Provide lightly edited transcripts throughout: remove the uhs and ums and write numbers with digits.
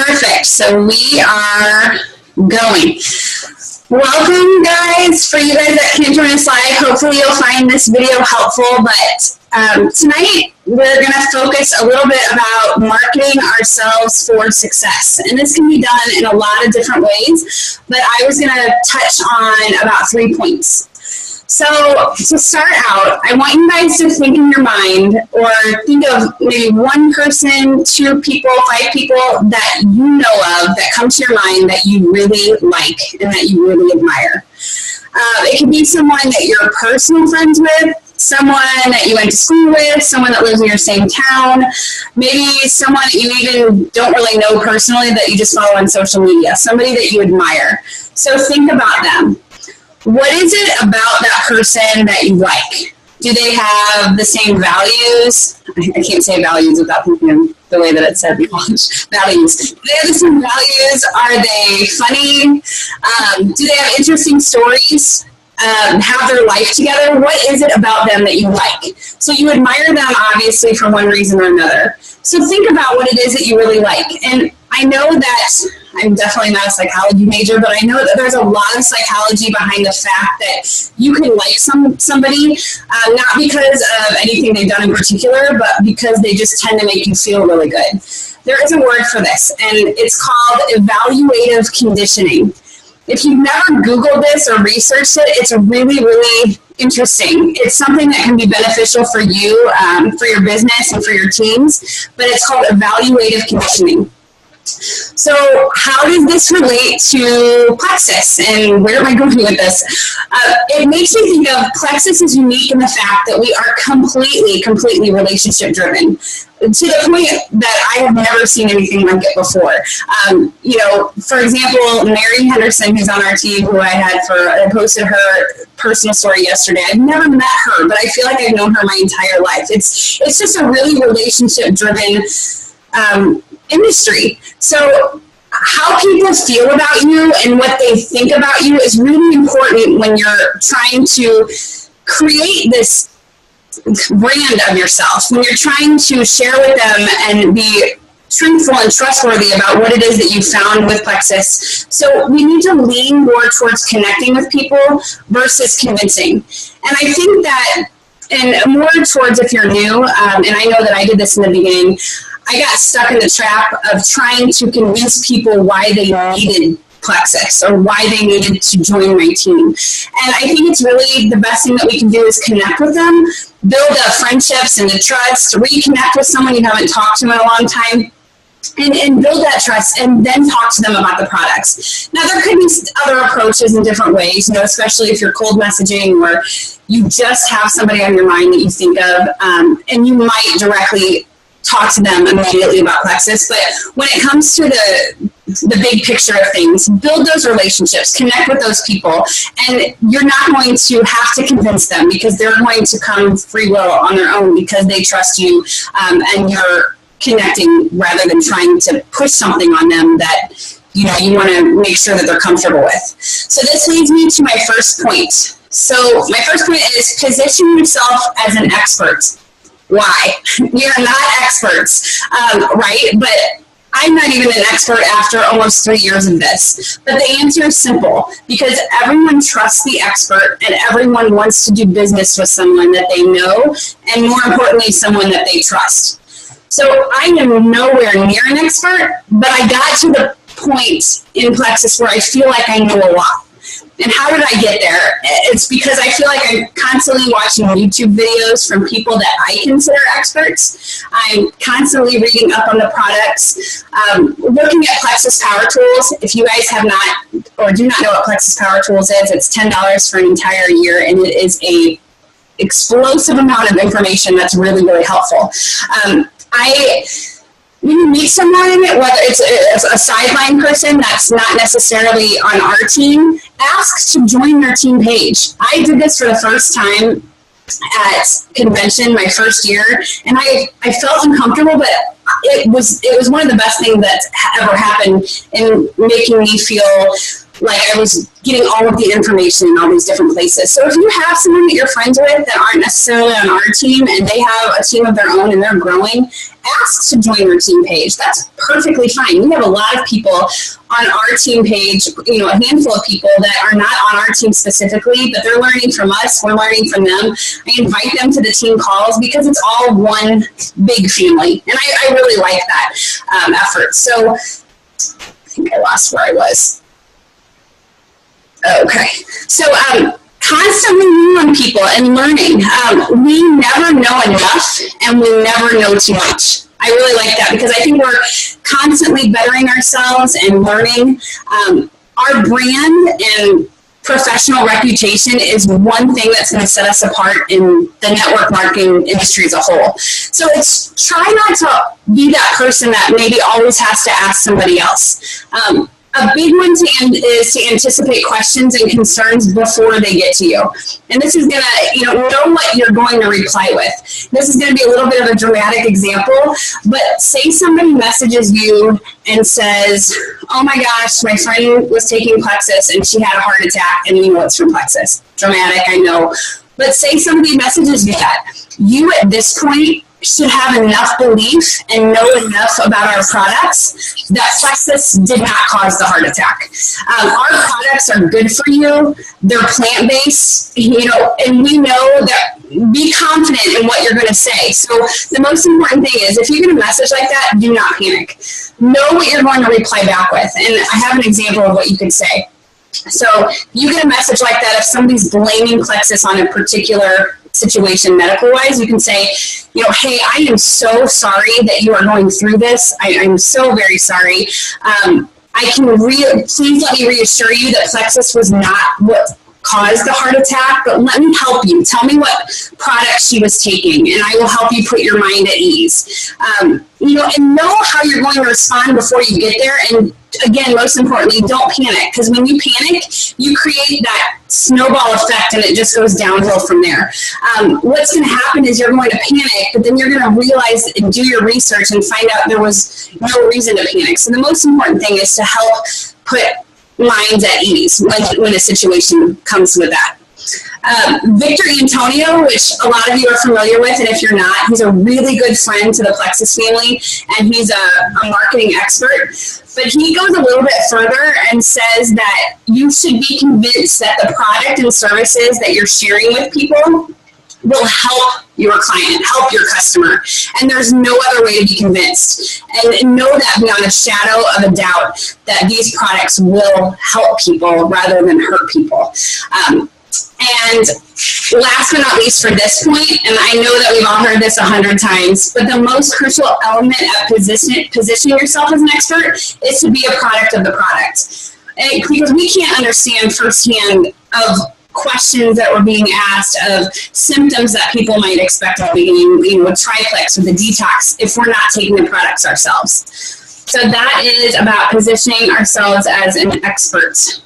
Perfect. So we are going. Welcome, guys. For you guys that can't join us live, hopefully you'll find this video helpful. But tonight we're going to focus a little bit about marketing ourselves for success. And this can be done in a lot of different ways, but I was going to touch on about 3 points. So to start out, I want you guys to think in your mind, or think of maybe one person, 2 people, 5 people that you know of that come to your mind that you really like and that you really admire. It can be someone that you're personal friends with, someone that you went to school with, someone that lives in your same town, maybe someone that you even don't really know personally that you just follow on social media, somebody that you admire. So think about them. What is it about that person that you like? Do they have the same values? I can't say values without thinking of the way that it said values. Do they have the same values? Are they funny? Do they have interesting stories? Have their life together? What is it about them that you like? So you admire them, obviously, for one reason or another. So think about what it is that you really like. And I know that I'm definitely not a psychology major, but I know that there's a lot of psychology behind the fact that you can like somebody, not because of anything they've done in particular, but because they just tend to make you feel really good. There is a word for this, and it's called evaluative conditioning. If you've never Googled this or researched it, it's really, really interesting. It's something that can be beneficial for you, for your business, and for your teams, but it's called evaluative conditioning. So how does this relate to Plexus, and where am I going with this? It makes me think of Plexus is unique in the fact that we are completely relationship driven, to the point that I have never seen anything like it before. For example, Mary Henderson, who's on our team, who I posted her personal story yesterday. I've never met her, but I feel like I've known her my entire life. It's just a really relationship driven industry. So how people feel about you and what they think about you is really important when you're trying to create this brand of yourself, when you're trying to share with them and be truthful and trustworthy about what it is that you found with Plexus. So we need to lean more towards connecting with people versus convincing. And I think that, and more towards if you're new, and I know that I did this in the beginning, I got stuck in the trap of trying to convince people why they needed Plexus or why they needed to join my team. And I think it's really the best thing that we can do is connect with them, build the friendships and the trust, reconnect with someone you haven't talked to in a long time, and build that trust, and then talk to them about the products. Now, there could be other approaches in different ways, especially if you're cold messaging or you just have somebody on your mind that you think of, and you might directly talk to them immediately about Plexus. But when it comes to the big picture of things, build those relationships, connect with those people, and you're not going to have to convince them, because they're going to come free will on their own because they trust you, and you're connecting rather than trying to push something on them that you want to make sure that they're comfortable with. So this leads me to my first point. So my first point is position yourself as an expert. Why? You're not experts, right? But I'm not even an expert after almost 3 years of this. But the answer is simple, because everyone trusts the expert and everyone wants to do business with someone that they know, and more importantly, someone that they trust. So I am nowhere near an expert, but I got to the point in Plexus where I feel like I know a lot. And how did I get there? It's because I feel like I'm constantly watching YouTube videos from people that I consider experts. I'm constantly reading up on the products, looking at Plexus Power Tools. If you guys have not or do not know what Plexus Power Tools is, it's $10 for an entire year, and it is a explosive amount of information that's really, really helpful. When you meet someone, whether it's a sideline person that's not necessarily on our team, ask to join their team page. I did this for the first time at convention my first year, and I felt uncomfortable, but it was one of the best things that's ever happened in making me feel like I was getting all of the information in all these different places. So if you have someone that you're friends with that aren't necessarily on our team and they have a team of their own and they're growing, ask to join your team page. That's perfectly fine. We have a lot of people on our team page, you know, a handful of people that are not on our team specifically, but they're learning from us, we're learning from them. I invite them to the team calls because it's all one big family. And I really like that effort. So I think I lost where I was. Okay, so constantly knowing people and learning. We never know enough and we never know too much. I really like that because I think we're constantly bettering ourselves and learning. Our brand and professional reputation is one thing that's going to set us apart in the network marketing industry as a whole. So try not to be that person that maybe always has to ask somebody else. A big one is to anticipate questions and concerns before they get to you. And this is going to, know what you're going to reply with. This is going to be a little bit of a dramatic example, but say somebody messages you and says, oh my gosh, my friend was taking Plexus and she had a heart attack and you know it's from Plexus. Dramatic, I know. But say somebody messages you that. You at this point should have enough belief and know enough about our products that Plexus did not cause the heart attack. Our products are good for you. They're plant-based, and we know that. Be confident in what you're going to say. So the most important thing is if you're going to message like that, do not panic. Know what you're going to reply back with. And I have an example of what you could say. So you get a message like that if somebody's blaming Plexus on a particular situation medical-wise, you can say, hey, I am so sorry that you are going through this. I'm so very sorry. Please let me reassure you that Plexus was not what caused the heart attack, but let me help you. Tell me what product she was taking, and I will help you put your mind at ease. And know how you're going to respond before you get there. And again, most importantly, don't panic, because when you panic, you create that snowball effect and it just goes downhill from there. What's going to happen is you're going to panic, but then you're going to realize and do your research and find out there was no reason to panic. So the most important thing is to help put minds at ease when a situation comes with that. Victor Antonio, which a lot of you are familiar with, and if you're not, he's a really good friend to the Plexus family, and he's a marketing expert. But he goes a little bit further and says that you should be convinced that the product and services that you're sharing with people will help your client, help your customer. And there's no other way to be convinced. And know that beyond a shadow of a doubt that these products will help people rather than hurt people. And last but not least for this point, and I know that we've all heard this 100 times, but the most crucial element of positioning yourself as an expert is to be a product of the product. Because we can't understand firsthand of questions that were being asked, of symptoms that people might expect at the beginning, with Triplex or the detox, if we're not taking the products ourselves. So that is about positioning ourselves as an expert.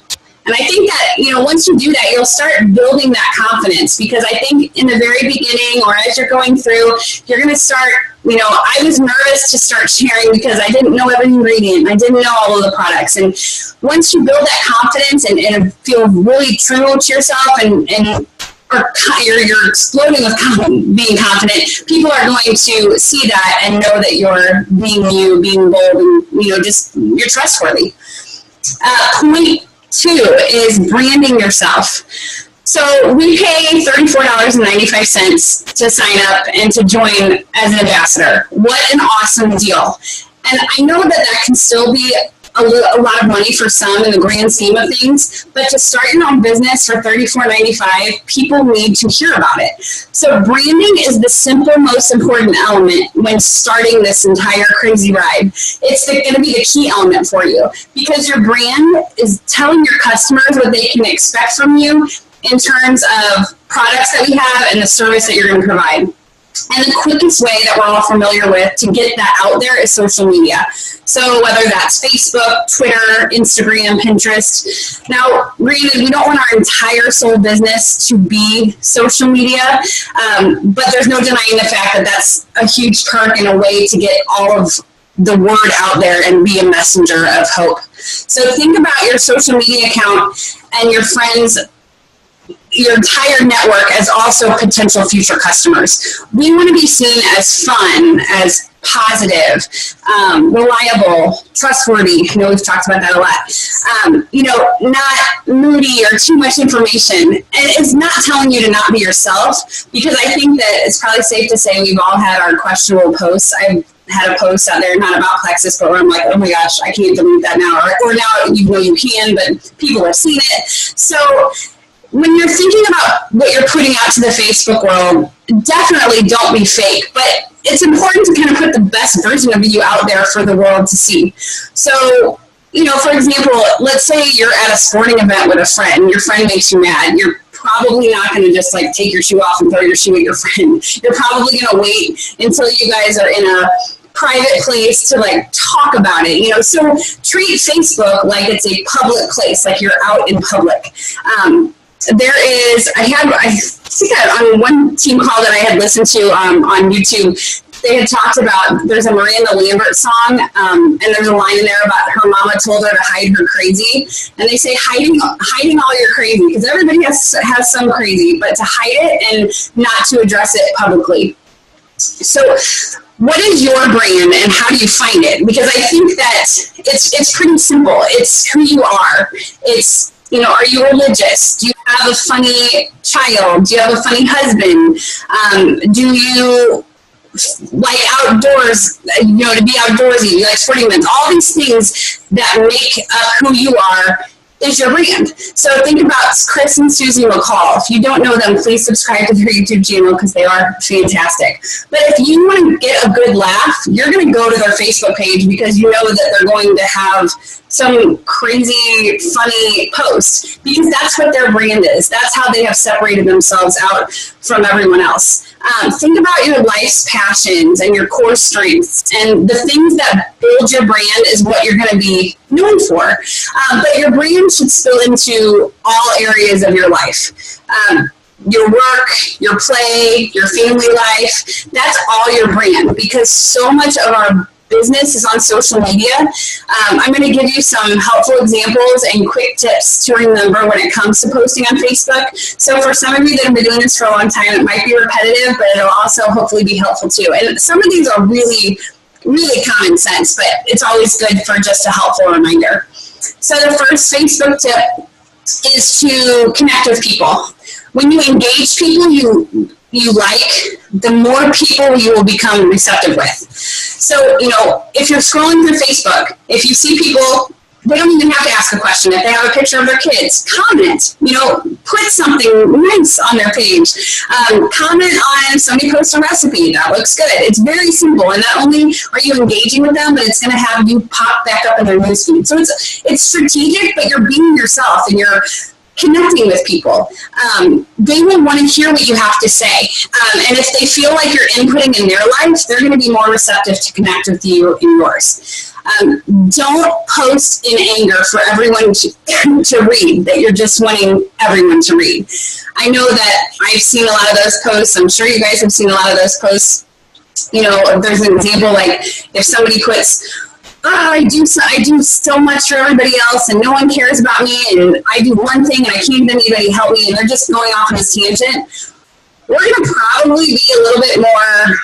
And I think that, once you do that, you'll start building that confidence, because I think in the very beginning or as you're going through, you're going to start, I was nervous to start sharing because I didn't know every ingredient. I didn't know all of the products. And once you build that confidence and feel really true to yourself and you're exploding with being confident, people are going to see that and know that you're being you, being bold, and, you're trustworthy. Point 2 is branding yourself. So we pay $34.95 to sign up and to join as an ambassador. What an awesome deal. And I know that can still be a lot of money for some in the grand scheme of things, but to start your own business for $34.95, people need to hear about it. So branding is the simple, most important element when starting this entire crazy ride. It's going to be the key element for you, because your brand is telling your customers what they can expect from you in terms of products that we have and the service that you're going to provide. And the quickest way that we're all familiar with to get that out there is social media. So whether that's Facebook, Twitter, Instagram, Pinterest. Now, granted, we don't want our entire sole business to be social media, but there's no denying the fact that that's a huge perk and a way to get all of the word out there and be a messenger of hope. So think about your social media account and your friends, your entire network as also potential future customers. We want to be seen as fun, as positive, reliable, trustworthy. I know we've talked about that a lot. Not moody or too much information. And it's not telling you to not be yourself, because I think that it's probably safe to say we've all had our questionable posts. I've had a post out there, not about Plexus, but where I'm like, oh my gosh, I can't delete that now. Or now you can, but people have seen it. So when you're thinking about what you're putting out to the Facebook world, definitely don't be fake, but it's important to kind of put the best version of you out there for the world to see. So, for example, let's say you're at a sporting event with a friend, your friend makes you mad. You're probably not going to just take your shoe off and throw your shoe at your friend. You're probably going to wait until you guys are in a private place to talk about it, so treat Facebook like it's a public place, like you're out in public. I think on one team call that I had listened to on YouTube, they had talked about, there's a Miranda Lambert song, and there's a line in there about her mama told her to hide her crazy, and they say hiding all your crazy, because everybody has some crazy, but to hide it and not to address it publicly. So what is your brand and how do you find it? Because I think that it's pretty simple. It's who you are. It's, are you religious? Do you have a funny child? Do you have a funny husband? Do you like outdoors, to be outdoorsy? Do you like sporting events? All these things that make up who you are is your brand. So think about Chris and Susie McCall. If you don't know them, please subscribe to their YouTube channel because they are fantastic. But if you want to get a good laugh, you're going to go to their Facebook page because you know that they're going to have some crazy, funny post, because that's what their brand is. That's how they have separated themselves out from everyone else. Think about your life's passions and your core strengths, and the things that build your brand is what you're going to be known for. But your brand should spill into all areas of your life. Your work, your play, your family life, that's all your brand, because so much of our business is on social media. I'm going to give you some helpful examples and quick tips to remember when it comes to posting on Facebook. So for some of you that have been doing this for a long time, it might be repetitive, but it'll also hopefully be helpful too. And some of these are really, really common sense, but it's always good for just a helpful reminder. So the first Facebook tip is to connect with people. When you engage people you like, the more people you will become receptive with. So, if you're scrolling through Facebook, if you see people, they don't even have to ask a question. If they have a picture of their kids, comment, put something nice on their page. Comment on somebody posts a recipe, that looks good. It's very simple, and not only are you engaging with them, but it's going to have you pop back up in their newsfeed. So it's strategic, but you're being yourself, and you're connecting with people. They will want to hear what you have to say. And if they feel like you're inputting in their life, they're going to be more receptive to connect with you in yours. Don't post in anger for everyone to read, that you're just wanting everyone to read. I know that I've seen a lot of those posts. I'm sure you guys have seen a lot of those posts. There's an example like if somebody puts, I do so much for everybody else and no one cares about me, and I do one thing and I can't get anybody help me, and they're just going off on this tangent. We're going to probably be a little bit more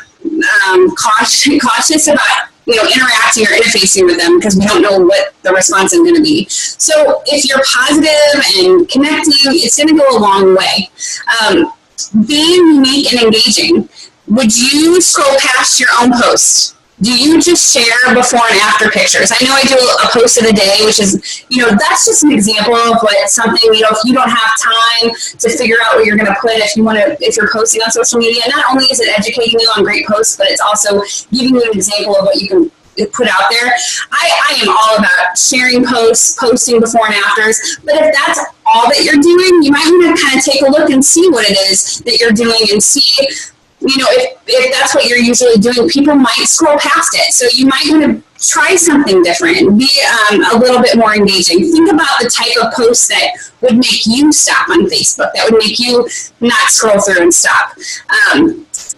cautious about interacting or interfacing with them, because we don't know what the response is going to be. So if you're positive and connecting, it's going to go a long way. Being unique and engaging. Would you scroll past your own post? Do you just share before and after pictures? I know I do a post of the day, which is, that's just an example of what something, if you don't have time to figure out what you're going to put, if you're posting on social media, not only is it educating you on great posts, but it's also giving you an example of what you can put out there. I am all about sharing posts, posting before and afters, but if that's all that you're doing, you might want to kind of take a look and see what it is that you're doing and see, if that's what you're usually doing, people might scroll past it. So you might want to try something different, be a little bit more engaging. Think about the type of posts that would make you stop on Facebook, that would make you not scroll through and stop.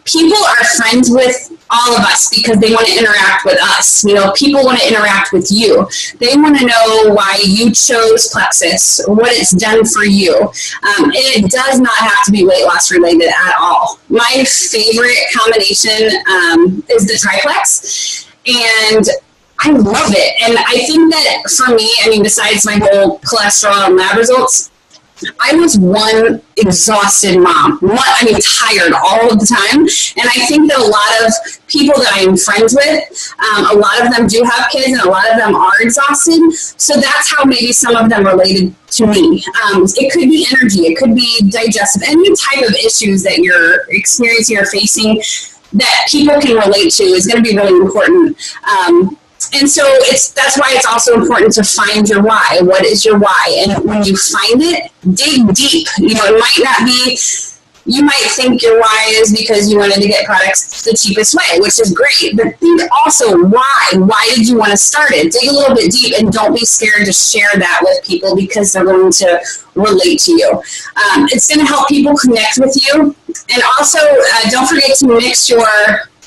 People are friends with all of us, because they want to interact with us. You know, people want to interact with you. They want to know why you chose Plexus, what it's done for you. And it does not have to be weight loss related at all. My favorite combination is the triplex, and I love it. And I think that for me, I mean, besides my whole cholesterol and lab results, I was one exhausted mom, tired all of the time. And I think that a lot of people that I am friends with, a lot of them do have kids and a lot of them are exhausted. So that's how maybe some of them related to me. It could be energy, it could be digestive, any type of issues that you're experiencing or facing that people can relate to is going to be really important. And so that's why it's also important to find your why. What is your why? And when you find it, dig deep. You know, it might not be, you might think your why is because you wanted to get products the cheapest way, which is great. But think also why. Why did you want to start it? Dig a little bit deep and don't be scared to share that with people because they're going to relate to you. It's going to help people connect with you. And also, don't forget to mix your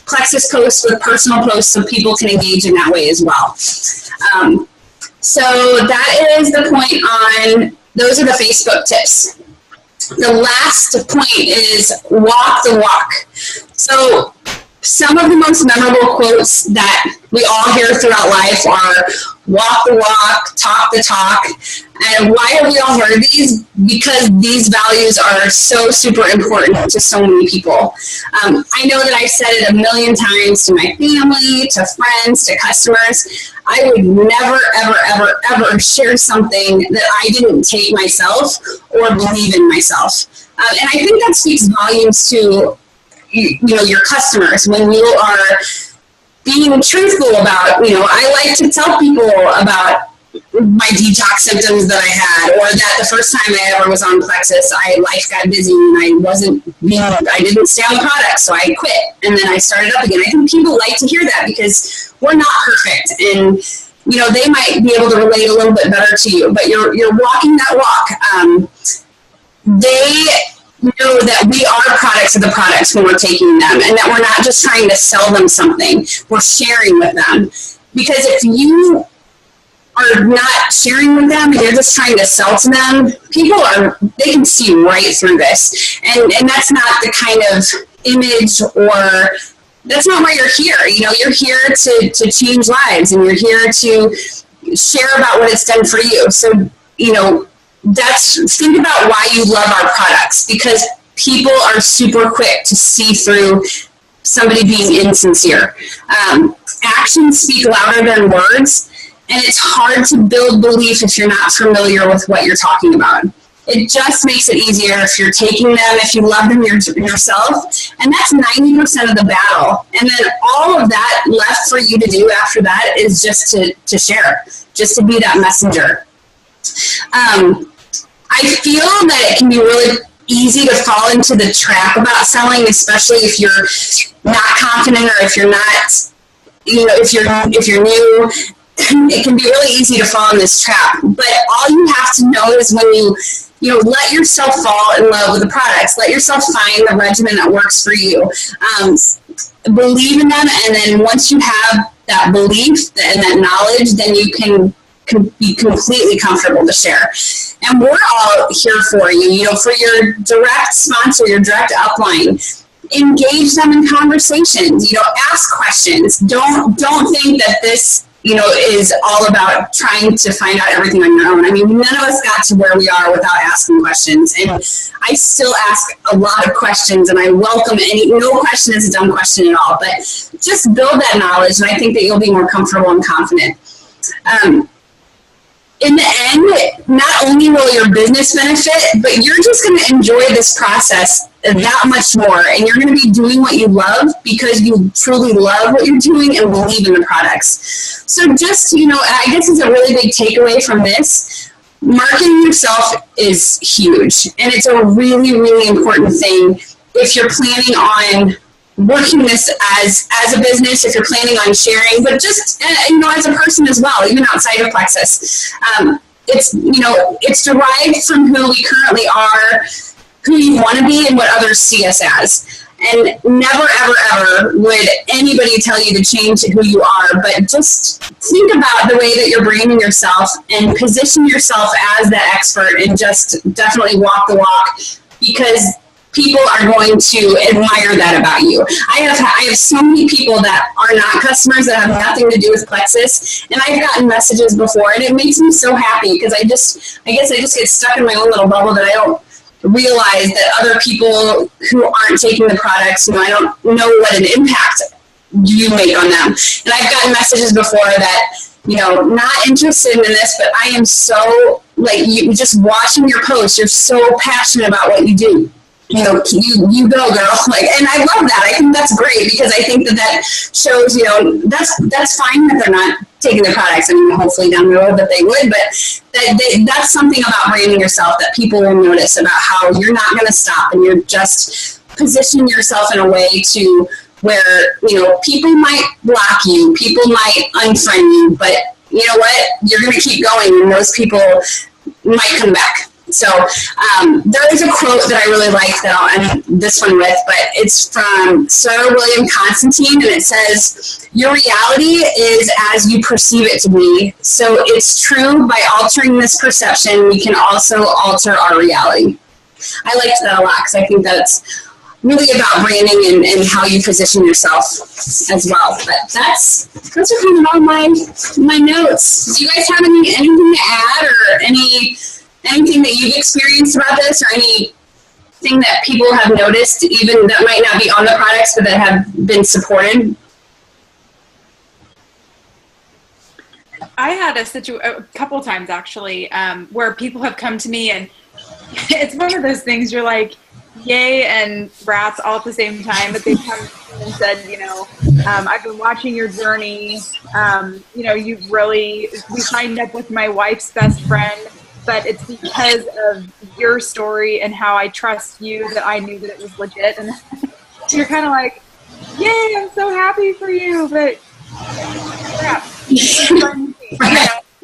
Plexus posts with personal posts so people can engage in that way as well. So that is the point on, those are the Facebook tips. The last point is walk the walk. So some of the most memorable quotes that we all hear throughout life are walk the walk, talk the talk. And why have we all heard these? Because these values are so super important to so many people. I know that I've said it a million times to my family, to friends, to customers. I would never, ever, ever, ever share something that I didn't take myself or believe in myself. And I think that speaks volumes to your customers when you are being truthful about, I like to tell people about my detox symptoms that I had, or that the first time I ever was on Plexus, life got busy and I didn't stay on the product, so I quit and then I started up again. I think people like to hear that because we're not perfect, and they might be able to relate a little bit better to you, but you're walking that walk. They know that we are products of the products when we're taking them, and that we're not just trying to sell them something, we're sharing with them. Because if you are not sharing with them and you're just trying to sell to them, they can see right through this. And that's not the kind of image, or that's not why you're here. You're here to change lives, and you're here to share about what it's done for you. So, think about why you love our products, because people are super quick to see through somebody being insincere. Actions speak louder than words, and it's hard to build belief if you're not familiar with what you're talking about. It just makes it easier if you're taking them, if you love them yourself, and that's 90% of the battle. And then all of that left for you to do after that is just to share, just to be that messenger. I feel that it can be really easy to fall into the trap about selling, especially if you're not confident, or if you're not, if you're new. It can be really easy to fall in this trap. But all you have to know is when you let yourself fall in love with the products, let yourself find the regimen that works for you. Believe in them, and then once you have that belief and that knowledge, then you can be completely comfortable to share. And we're all here for you, for your direct sponsor, your direct upline. Engage them in conversations, ask questions. Don't think that this, is all about trying to find out everything on your own. I mean, none of us got to where we are without asking questions. And I still ask a lot of questions, and I welcome no question is a dumb question at all, but just build that knowledge, and I think that you'll be more comfortable and confident. In the end, not only will your business benefit, but you're just going to enjoy this process that much more. And you're going to be doing what you love because you truly love what you're doing and believe in the products. So just, I guess it's a really big takeaway from this. Marketing yourself is huge. And it's a really, really important thing if you're planning on working this as a business, if you're planning on sharing, but just, as a person as well, even outside of Plexus. It's derived from who we currently are, who you want to be, and what others see us as. And never, ever, ever would anybody tell you to change who you are, but just think about the way that you're branding yourself and position yourself as that expert and just definitely walk the walk, because people are going to admire that about you. I have so many people that are not customers that have nothing to do with Plexus, and I've gotten messages before, and it makes me so happy because I guess I just get stuck in my own little bubble that I don't realize that other people who aren't taking the products, I don't know what an impact you make on them. And I've gotten messages before that, not interested in this, but I am so, you just watching your posts, you're so passionate about what you do. You go, girl. And I love that. I think that's great, because I think that shows, that's fine that they're not taking the products. I mean, hopefully down the road that they would, but that's something about branding yourself that people will notice, about how you're not going to stop and you're just positioning yourself in a way to where, people might block you, people might unfriend you, but you know what? You're going to keep going, and those people might come back. So there is a quote that I really like that I'll end this one with, but it's from Sir William Constantine, and it says, "Your reality is as you perceive it to be. So it's true, by altering this perception, we can also alter our reality." I liked that a lot, because I think that's really about branding and how you position yourself as well. But those are kind of all my notes. Do you guys have anything to add, or anything that you've experienced about this, or anything that people have noticed, even that might not be on the products, but that have been supported? I had a couple times, actually, where people have come to me, and it's one of those things, you're like, yay and rats all at the same time, but they come and said, I've been watching your journey, we signed up with my wife's best friend, but it's because of your story and how I trust you that I knew that it was legit. And you're kind of like, yay, I'm so happy for you, but crap.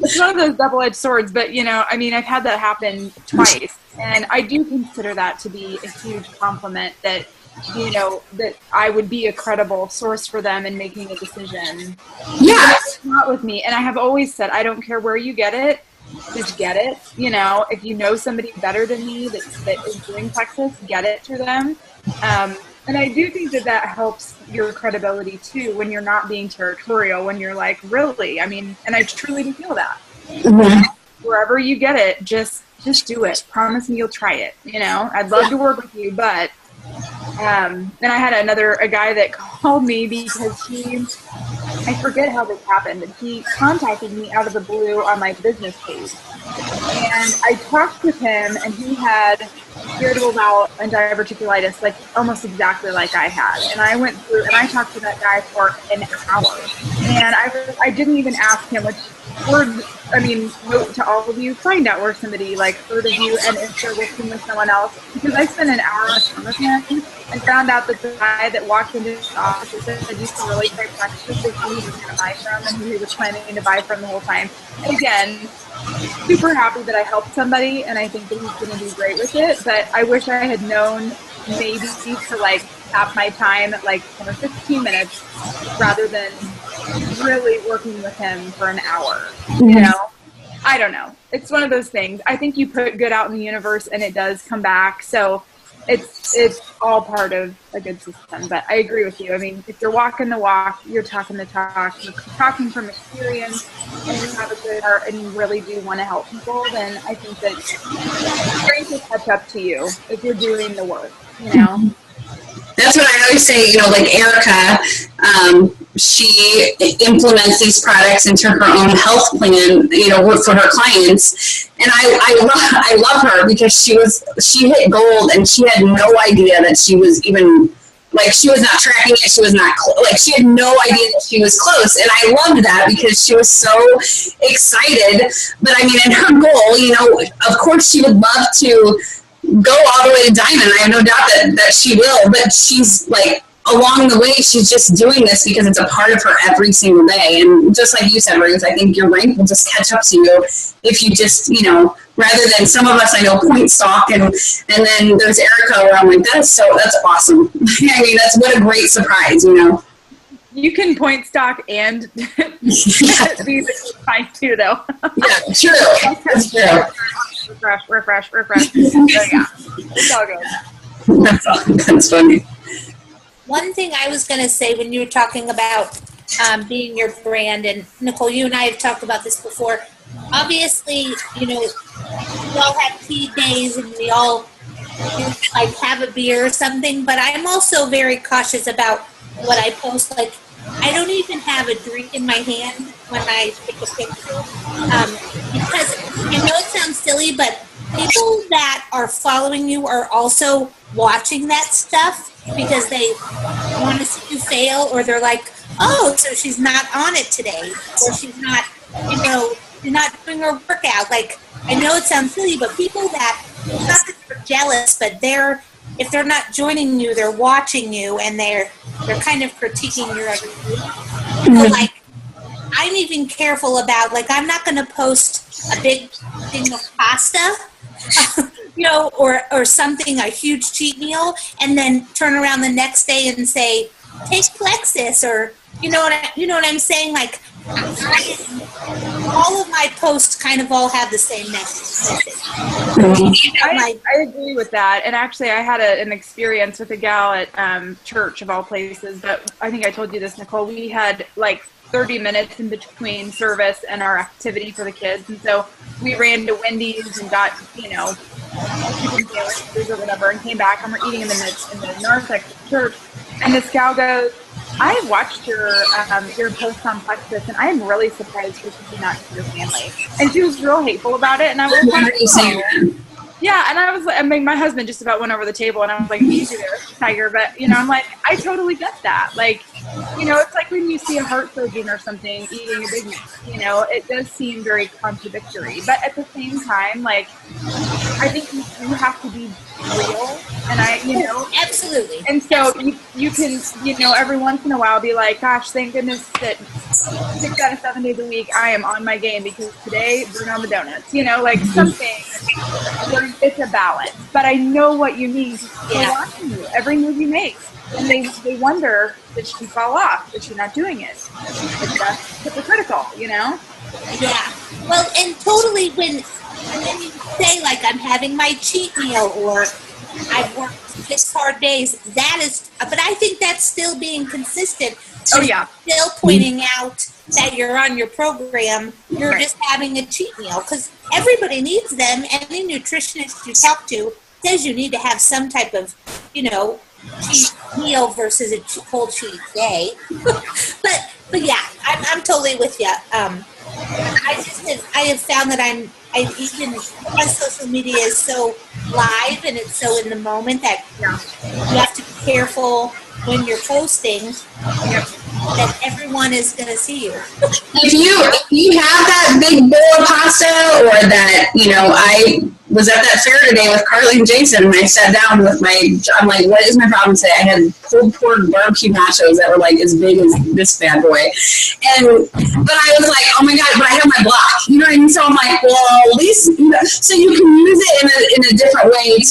It's one of those double-edged swords, but, I've had that happen twice. And I do consider that to be a huge compliment that, that I would be a credible source for them in making a decision. Yeah. Not with me. And I have always said, I don't care where you get it. Just get it. If you know somebody better than me that is doing Plexus, get it to them. And I do think that helps your credibility too, when you're not being territorial, when you're like, really? And I truly do feel that. Mm-hmm. Wherever you get it, just do it. Promise me you'll try it. I'd love to work with you, but then I had a guy that called me because I forget how this happened, but he contacted me out of the blue on my business page. And I talked with him, and he had irritable bowel and diverticulitis, almost exactly like I had. And I went through, and I talked to that guy for an hour. And I didn't even ask him which word, note to all of you, find out where somebody heard of you and if they're working with someone else. Because I spent an hour on the phone with him and found out that the guy that walked into his office said he used to really great practices that he was going to buy from and who he was planning to buy from the whole time. And again, super happy that I helped somebody, and I think that he's going to do great with it. But I wish I had known maybe to tap my time at 10 or 15 minutes rather than really working with him for an hour. I don't know. It's one of those things. I think you put good out in the universe and it does come back. So it's all part of a good system. But I agree with you. If you're walking the walk, you're talking the talk, you're talking from experience, and you have a good heart and you really do want to help people, then I think that strength will catch up to you if you're doing the work, That's what I always say, Erica, she implements these products into her own health plan, for her clients. And I love her because she hit gold, and she had no idea that she was even, she was not tracking it. She was not, she had no idea that she was close. And I loved that because she was so excited. But in her goal, of course she would love to go all the way to diamond. I have no doubt that she will, but she's along the way, she's just doing this because it's a part of her every single day. And just like you said, Ruth, I think your rank will just catch up to you if you just, rather than some of us, I know, point stalk, and then there's Erica where I'm like, that's awesome. I mean, what a great surprise, You can point stock and be the fine too, though. Yeah, true. That's true. Refresh. So, yeah, it's all good. That's funny. One thing I was going to say when you were talking about being your brand, and Nicole, you and I have talked about this before. Obviously, we all have tea days and we all like have a beer or something, but I'm also very cautious about what I post. Like, I don't even have a drink in my hand when I take a picture, because I know it sounds silly, but people that are following you are also watching that stuff because they want to see you fail, or they're like, oh, so she's not on it today, or she's not, she's not doing her workout. Like, I know it sounds silly, but people that, not that they're jealous, but if they're not joining you, they're watching you, and they're kind of critiquing your every move. So, like, I'm even careful about, like, I'm not going to post a big thing of pasta, or something, a huge cheat meal, and then turn around the next day and say, take Plexus, or you know what I'm saying? Like, all of my posts kind of all have the same message. I agree with that. And actually, I had an experience with a gal at church, of all places. But I think I told you this, Nicole. We had like 30 minutes in between service and our activity for the kids. And so we ran to Wendy's and got, chicken sandwiches or whatever, and came back, and we're eating in the narthex of church. And this gal goes, I watched your post on Plexus, and I am really surprised because you did not see your family. And she was real hateful about it, and I was like, oh. Yeah, and I was like, my husband just about went over the table, and I was like, me too, Tiger, but, I'm like, I totally get that. Like, it's like when you see a heart surgeon or something eating a Big Mac, it does seem very contradictory. But at the same time, like, I think you have to be real, and absolutely. And so you can, every once in a while be like, gosh, thank goodness that 6 out of 7 days a week I am on my game, because today bring on the donuts, like something. It's a balance, but I know what you mean. They're watching you, every move you make, and they wonder, did she fall off? Is she not doing it? It's just hypocritical, Yeah. Well, and totally when you say, like, I'm having my cheat meal, or I've worked 6 hard days, that is, but I think that's still being consistent. So still pointing out that you're on your program, you're just having a cheat meal, because everybody needs them. Any nutritionist you talk to says you need to have some type of, cheat meal versus a whole cheat day. but yeah, I'm totally with you. I have found that even because social media is so live and it's so in the moment that you have to be careful when you're posting that everyone is going to see you. If you have that big bowl of pasta, or that, I was at that fair today with Carly and Jason, and I sat down with I'm like, what is my problem today? I had pulled pork barbecue nachos that were like as big as this bad boy. But I was like, oh my God, but I have my block. You know what I mean? So I'm like, well, at least, so you can use it in a different way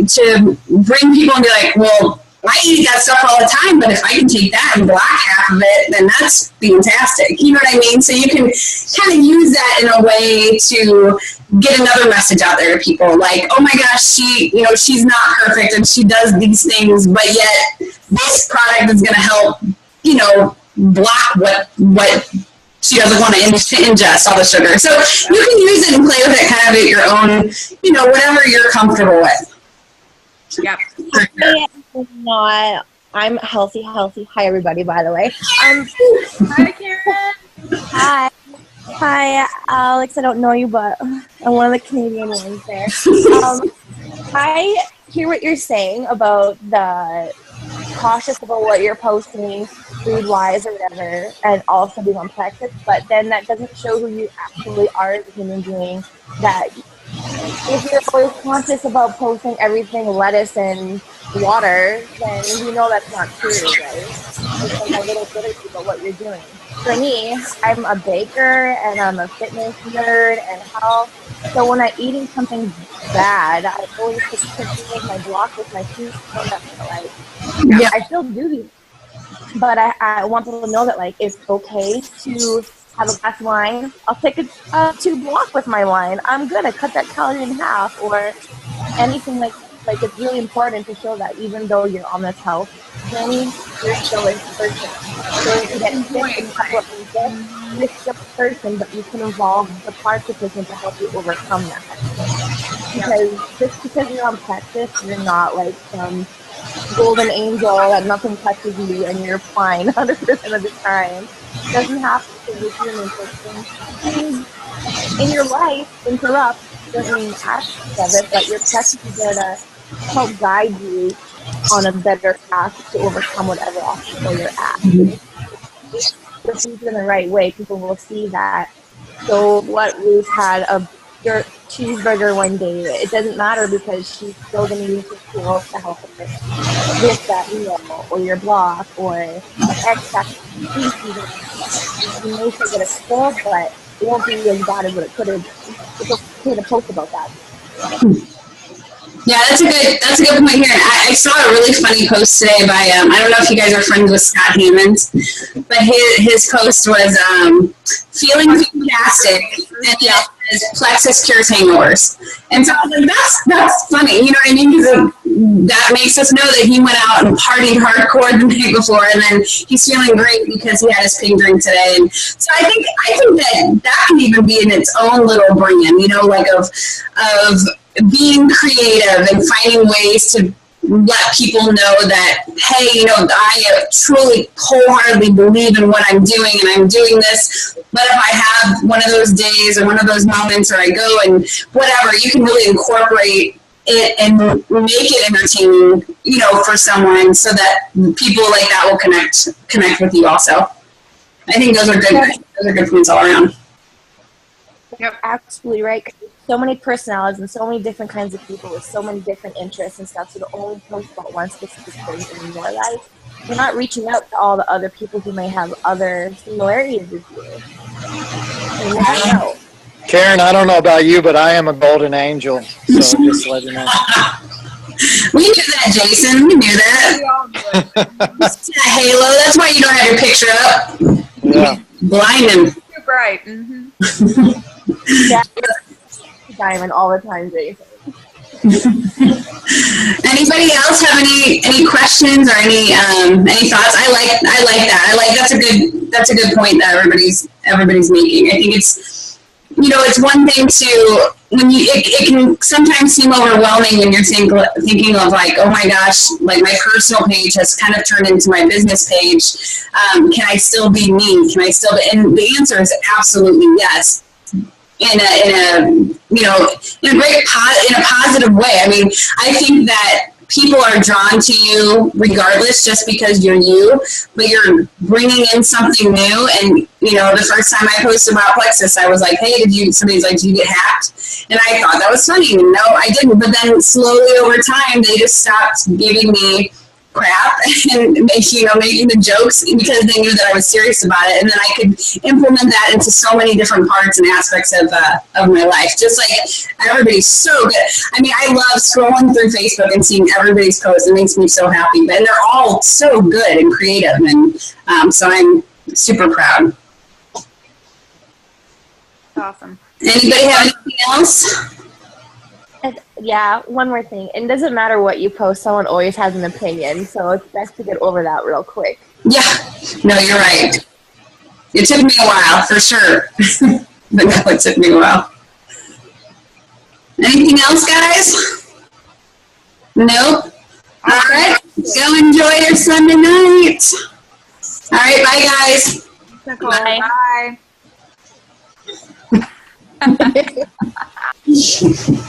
to bring people and be like, well, I eat that stuff all the time, but if I can take that and block half of it, then that's fantastic. You know what I mean? So you can kind of use that in a way to get another message out there to people. Like, oh my gosh, she's not perfect and she does these things, but yet this product is going to help, block what she doesn't want to ingest, all the sugar. So you can use it and play with it kind of at your own, whatever you're comfortable with. Yep. I'm healthy. Hi, everybody, by the way. Hi, Karen. Hi, Alex. I don't know you, but I'm one of the Canadian ones there. I hear what you're saying about the cautious about what you're posting food-wise or whatever, and also being on Plexus, but then that doesn't show who you actually are as a human being. That if you're always conscious about posting everything lettuce and water, then you know that's not true, right? It's like a little bit of about what you're doing. For me, I'm a baker and I'm a fitness nerd and health. So when I'm eating something bad, I always make my block with my food. Yeah. I still do these, but I want people to know that like it's okay to have a glass of wine. I'll take a 2 block with my wine. I'm good. I cut that calorie in half, or anything like it's really important to show that even though you're on this health journey, you're still a person. So if you get sick in a couple of weeks, you're still a person, but you can evolve the parts of person to help you overcome that. Because just because you're on Plexus, you're not like some golden angel that nothing touches you and you're fine 100% of the time. It doesn't have to be human person. Things in your life interrupt certain aspects of it, but your practice is there to help guide you on a better path to overcome whatever obstacle you're at. If you do it in the right way, people will see that. So what Ruth had a cheeseburger one day, it doesn't matter because she's still going to use the tools to help her with that meal or your block or extra species. You may still get a scold, but it won't be as bad as what it could have. It's okay to post about that. Yeah, that's a good point here. And I saw a really funny post today by I don't know if you guys are friends with Scott Hammond, but his post was feeling fantastic and yet Plexus cures hangovers. And so I was like, that's funny, you know what I mean? Because that makes us know that he went out and partied hardcore the night before, and then he's feeling great because he had his pink drink today. And so I think that can even be in its own little brand, you know, like of being creative and finding ways to let people know that, hey, you know, I truly wholeheartedly believe in what I'm doing and I'm doing this, but if I have one of those days or one of those moments or I go and whatever, you can really incorporate it and make it entertaining, you know, for someone so that people like that will connect with you also. I think those are good points all around. Yep, absolutely right. So many personalities and so many different kinds of people with so many different interests and stuff. So to only post about one specific thing in your life, you're not reaching out to all the other people who may have other similarities with you. You never know. Karen, I don't know about you, but I am a golden angel. So just let you know. We knew that, Jason. We knew that. That halo. That's why you don't have your picture up. Yeah. Blinding. Too bright. Mm-hmm. Yeah, diamond all the time, Jason. Anybody else have any questions or any thoughts? I like that. I like that's a good point that everybody's making. I think it's, you know, it's one thing to when it can sometimes seem overwhelming when you're thinking of like, oh my gosh, like my personal page has kind of turned into my business page. Can I still be me? Can I still be? And the answer is absolutely yes. In a positive way. I mean, I think that people are drawn to you regardless just because you're you, but you're bringing in something new. And, you know, the first time I posted about Plexus, I was like, hey, somebody's like, did you get hacked? And I thought that was funny. No, I didn't. But then slowly over time, they just stopped giving me crap and making the jokes because they knew that I was serious about it, and then I could implement that into so many different parts and aspects of my life. Just like everybody's so good. I mean, I love scrolling through Facebook and seeing everybody's posts. It makes me so happy. And they're all so good and creative, and so I'm super proud. Awesome. Anybody have anything else? Yeah, one more thing. It doesn't matter what you post, someone always has an opinion, so it's best to get over that real quick. Yeah, no, you're right. It took me a while, for sure. But no, it took me a while. Anything else, guys? Nope. All right, go enjoy your Sunday night. All right, bye, guys. Bye. Bye.